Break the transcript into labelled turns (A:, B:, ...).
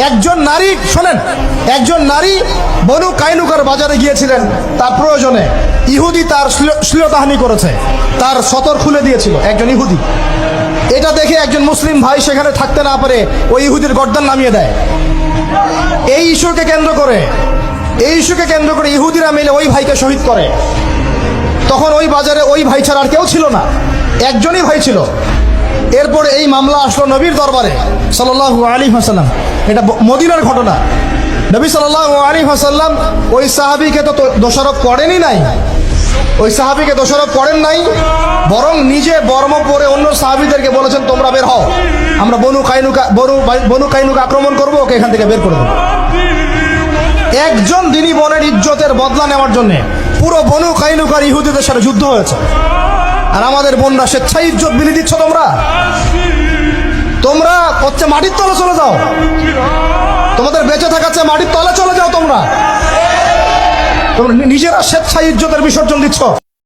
A: একজন নারী, শোনেন, একজন নারী বনু কাইনুকার বাজারে গিয়েছিলেন তার প্রয়োজনে। ইহুদি তার শ্লীলতাহানি করেছে, তার সতর খুলে দিয়েছিল একজন ইহুদি। এটা দেখে একজন মুসলিম ভাই সেখানে থাকতে না পারে ওই ইহুদির গর্দান নামিয়ে দেয়। এই ইস্যুকে কেন্দ্র করে ইহুদিরা মিলে ওই ভাইকে শহীদ করে। তখন ওই বাজারে ওই ভাই ছাড়া আর কেউ ছিল না, একজনই ভাই ছিল। এরপরে এই মামলা আসলো নবীর দরবারে সাল্লাল্লাহু আলাইহি ওয়াসাল্লাম। এটা মদিনার ঘটনা। নবী সাল্লাল্লাহু আলাইহি ওয়াসাল্লাম ওই সাহাবীকে তো দোষারোপ করেনই নাই, ওই সাহাবীকে দোষারোপ করেন নাই, বরং নিজে বর্ম পরে অন্য সাহাবীদেরকে বলেছেন তোমরা বের হও, আমরা বনু কাইনুকা আক্রমণ করবো, ওকে এখান থেকে বের করে দেবো। একজন দিনী বোনের ইজ্জতের বদলা নেওয়ার জন্য পুরো বনু কাইনুকার ইহুদিদের সাথে যুদ্ধ হয়েছে। আর আমাদের বোনরা স্বেচ্ছায় ইজ্জত বিলি দিচ্ছ। তোমরা হচ্ছে মাটির তলে চলে যাও, তোমাদের বেঁচে থাকার চেয়ে মাটির তলে চলে যাও। তোমরা নিজেরা স্বেচ্ছায় ইজ্জতের বিসর্জন দিচ্ছ।